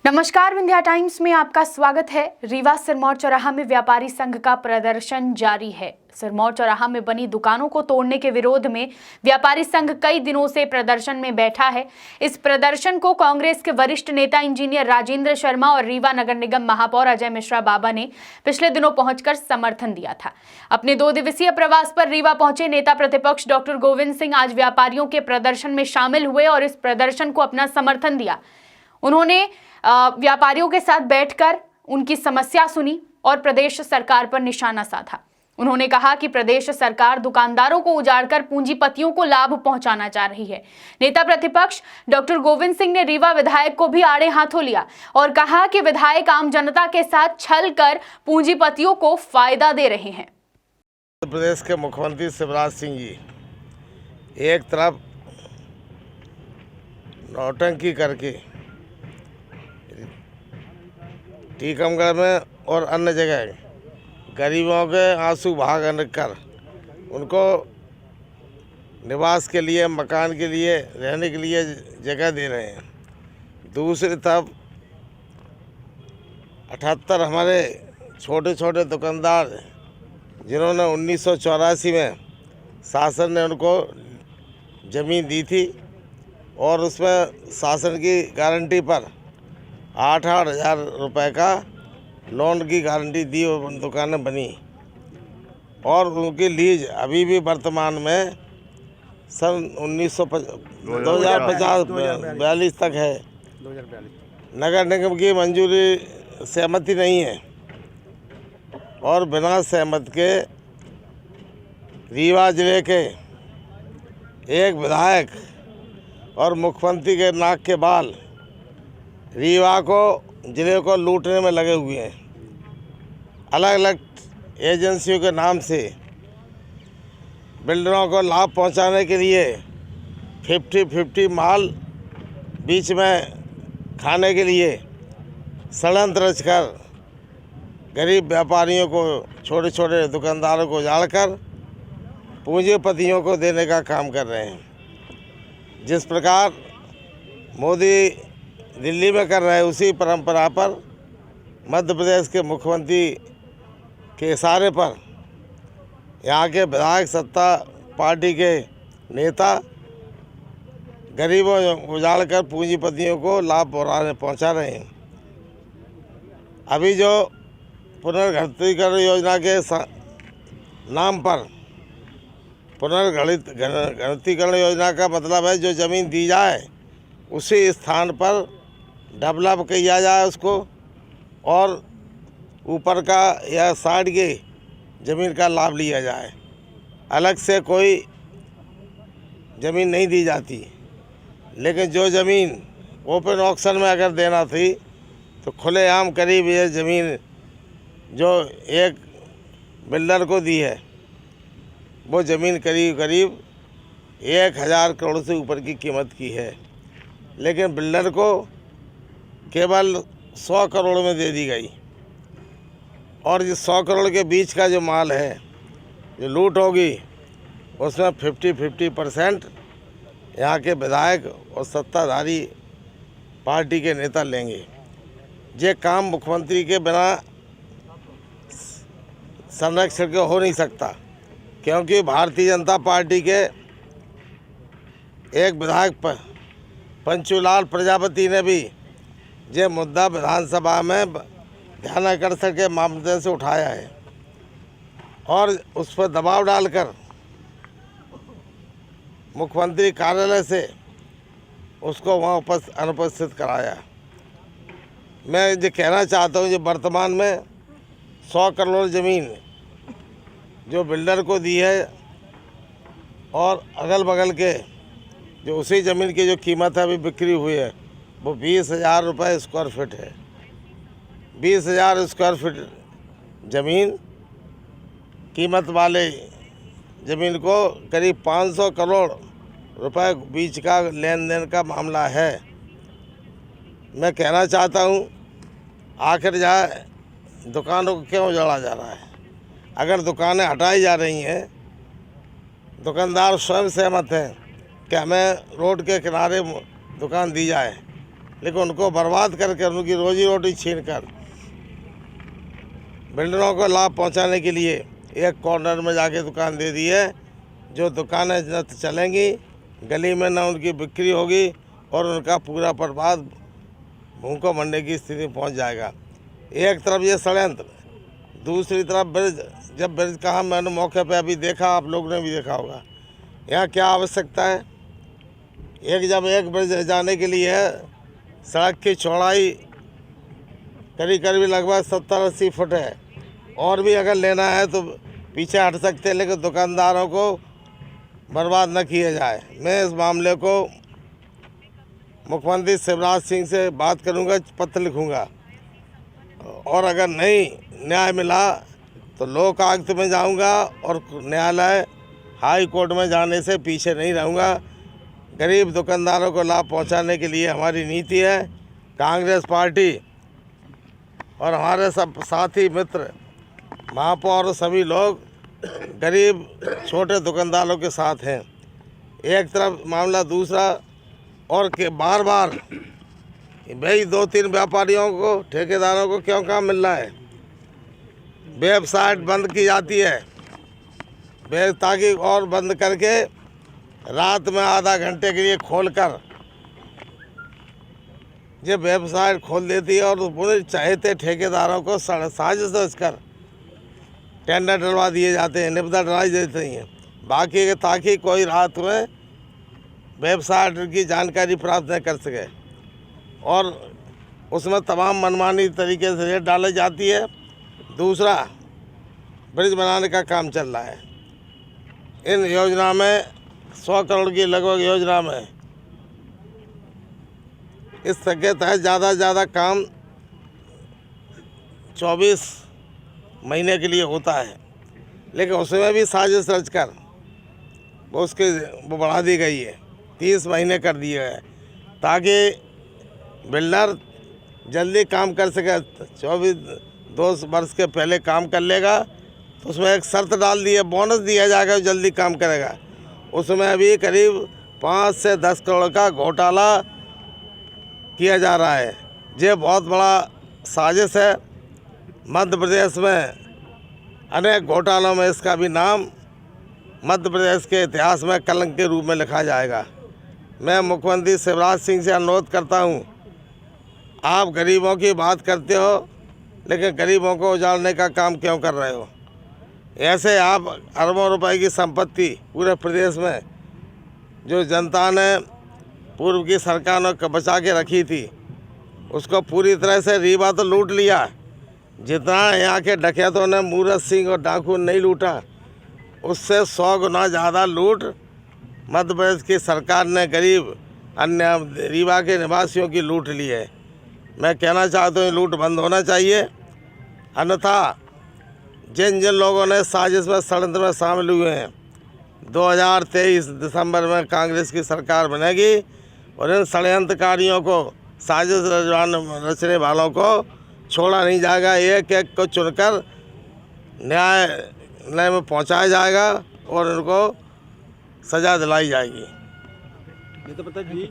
नमस्कार, विंध्या टाइम्स में आपका स्वागत है। रीवा सिरमौर चौराहा में व्यापारी संघ का प्रदर्शन जारी है। सिरमौर चौराहा में बनी दुकानों को तोड़ने के विरोध में व्यापारी संघ कई दिनों से प्रदर्शन में बैठा है। इस प्रदर्शन को कांग्रेस के वरिष्ठ नेता इंजीनियर राजेंद्र शर्मा और रीवा नगर निगम महापौर अजय मिश्रा बाबा ने पिछले दिनों पहुंचकर समर्थन दिया था। अपने 2 दिवसीय प्रवास पर रीवा पहुंचे नेता प्रतिपक्ष डॉक्टर गोविंद सिंह आज व्यापारियों के प्रदर्शन में शामिल हुए और इस प्रदर्शन को अपना समर्थन दिया। उन्होंने व्यापारियों के साथ बैठकर उनकी समस्या सुनी और प्रदेश सरकार पर निशाना साधा। उन्होंने कहा कि प्रदेश सरकार दुकानदारों को उजाड़कर पूंजीपतियों को लाभ पहुंचाना चाह रही है। नेता प्रतिपक्ष डॉक्टर गोविंद सिंह ने रीवा विधायक को भी आड़े हाथों लिया और कहा कि विधायक आम जनता के साथ छल कर पूंजीपतियों को फायदा दे रहे हैं। प्रदेश के मुख्यमंत्री शिवराज सिंह जी एक तरफ नौटंकी करके टीकमगढ़ में और अन्य जगह गरीबों के आंसू बहा कर उनको निवास के लिए, मकान के लिए, रहने के लिए जगह दे रहे हैं। दूसरी तरफ 78 हमारे छोटे छोटे दुकानदार जिन्होंने 1984 में शासन ने उनको ज़मीन दी थी और उसमें शासन की गारंटी पर 8-8 हज़ार रुपये का लोन की गारंटी दी और दुकानें बनी और उनकी लीज अभी भी वर्तमान में सन 2050-42 तक है। 2042 नगर निगम की मंजूरी सहमति नहीं है और बिना सहमत के रीवा जिले के एक विधायक और मुख्यमंत्री के नाक के बाल रीवा को, जिले को लूटने में लगे हुए हैं। अलग अलग एजेंसियों के नाम से बिल्डरों को लाभ पहुंचाने के लिए 50-50 माल बीच में खाने के लिए षड्यंत्र रचकर गरीब व्यापारियों को, छोटे छोटे दुकानदारों को उजाड़कर पूंजीपतियों को देने का काम कर रहे हैं। जिस प्रकार मोदी दिल्ली में कर रहे हैं, उसी परंपरा पर मध्य प्रदेश के मुख्यमंत्री के इशारे पर यहाँ के विधायक सत्ता पार्टी के नेता गरीबों उजाड़ कर पूंजीपतियों को लाभ पहुँचा रहे हैं। अभी जो पुनर्गठितीकरण योजना के नाम पर पुनर्गठितीकरण योजना का मतलब है जो ज़मीन दी जाए उसी स्थान पर डेवलप किया जाए उसको और ऊपर का या साइड के ज़मीन का लाभ लिया जाए। अलग से कोई ज़मीन नहीं दी जाती, लेकिन जो ज़मीन ओपन ऑक्शन में अगर देना थी तो खुलेआम करीब ये ज़मीन जो एक बिल्डर को दी है वो ज़मीन करीब 1000 करोड़ से ऊपर की कीमत की है, लेकिन बिल्डर को केवल 100 करोड़ में दे दी गई। और जिस 100 करोड़ के बीच का जो माल है, जो लूट होगी, उसमें 50% यहाँ के विधायक और सत्ताधारी पार्टी के नेता लेंगे। ये काम मुख्यमंत्री के बिना संरक्षण के हो नहीं सकता, क्योंकि भारतीय जनता पार्टी के एक विधायक पर पंचूलाल प्रजापति ने भी ये मुद्दा विधानसभा में ध्यान आकर्षण के मामले से उठाया है और उस पर दबाव डालकर मुख्यमंत्री कार्यालय से उसको वहाँ अनुपस्थित कराया। मैं ये कहना चाहता हूँ, जो वर्तमान में 100 करोड़ ज़मीन जो बिल्डर को दी है और अगल बगल के जो उसी ज़मीन की जो कीमत है अभी बिक्री हुई है वो 20,000 रुपये स्क्वायर फीट है। 20,000 स्क्वायर फीट ज़मीन कीमत वाले ज़मीन को करीब 500 करोड़ रुपए बीच का लेन देन का मामला है। मैं कहना चाहता हूँ, आखिर जाए दुकानों को क्यों उजाड़ा जा रहा है? अगर दुकानें हटाई जा रही हैं, दुकानदार स्वयं सहमत हैं कि हमें रोड के किनारे दुकान दी जाए, लेकिन उनको बर्बाद करके उनकी रोजी रोटी छीन कर बिल्डरों को लाभ पहुंचाने के लिए एक कॉर्नर में जाके दुकान दे दी है। जो दुकानें न तो चलेंगी, गली में न उनकी बिक्री होगी और उनका पूरा परिवार भूखों मरने की स्थिति में पहुंच जाएगा। एक तरफ ये षड्यंत्र, दूसरी तरफ ब्रिज। जब ब्रिज का मैंने मौके पे अभी देखा, आप लोगों ने भी देखा होगा, यहाँ क्या आवश्यकता है। एक ब्रिज जाने के लिए सड़क की चौड़ाई करीब लगभग 70-80 फुट है, और भी अगर लेना है तो पीछे हट सकते हैं, लेकिन दुकानदारों को बर्बाद न किया जाए। मैं इस मामले को मुख्यमंत्री शिवराज सिंह से बात करूंगा, पत्र लिखूंगा, और अगर नहीं न्याय मिला तो लोक आयुक्त में जाऊंगा और न्यायालय हाई कोर्ट में जाने से पीछे नहीं रहूंगा। गरीब दुकानदारों को लाभ पहुंचाने के लिए हमारी नीति है। कांग्रेस पार्टी और हमारे सब साथी मित्र, महापौर और सभी लोग गरीब छोटे दुकानदारों के साथ हैं। एक तरफ मामला, दूसरा और के बार भाई 2-3 व्यापारियों को, ठेकेदारों को क्यों काम मिल रहा है। वेबसाइट बंद की जाती है ताकि और बंद करके रात में आधा घंटे के लिए खोलकर जब वेबसाइट खोल देती है, और पूरे चाहते ठेकेदारों को साजिश रचकर टेंडर डलवा दिए जाते हैं, निविदा डलाई देते हैं, बाकी के ताकि कोई रात में वेबसाइट की जानकारी प्राप्त न कर सके, और उसमें तमाम मनमानी तरीके से रेट डाली जाती है। दूसरा, ब्रिज बनाने का काम चल रहा है। इन योजना में 100 करोड़ की लगभग योजना में इस के तहत ज़्यादा से ज़्यादा काम 24 महीने के लिए होता है, लेकिन उसमें भी साजिश रचकर वो बढ़ा दी गई है, 30 महीने कर दिए है, ताकि बिल्डर जल्दी काम कर सके। 2 वर्ष के पहले काम कर लेगा तो उसमें एक शर्त डाल दी है, बोनस दिया जाएगा, जल्दी काम करेगा। उसमें अभी करीब 5 से 10 करोड़ का घोटाला किया जा रहा है। ये बहुत बड़ा साजिश है। मध्य प्रदेश में अनेक घोटालों में इसका भी नाम मध्य प्रदेश के इतिहास में कलंक के रूप में लिखा जाएगा। मैं मुख्यमंत्री शिवराज सिंह से अनुरोध करता हूं, आप गरीबों की बात करते हो, लेकिन गरीबों को उजाड़ने का काम क्यों कर रहे हो। ऐसे आप अरबों रुपए की संपत्ति पूरे प्रदेश में जो जनता ने पूर्व की सरकार ने बचा के रखी थी, उसको पूरी तरह से रीवा तो लूट लिया। जितना यहाँ के डकैतों ने मूरत सिंह और डाकू नहीं लूटा, उससे 100 गुना ज़्यादा लूट मध्य प्रदेश की सरकार ने गरीब अन्य रीवा के निवासियों की लूट ली है। मैं कहना चाहता हूँ, लूट बंद होना चाहिए, अन्यथा जिन लोगों ने साजिश में, षड्यंत्र में शामिल हुए हैं, 2023 दिसंबर में कांग्रेस की सरकार बनेगी और इन षड्यंत्रकारियों को, साजिश रचने वालों को छोड़ा नहीं जाएगा। एक एक को चुनकर न्यायालय में पहुंचाया जाएगा और उनको सजा दिलाई जाएगी। ये तो पता जी।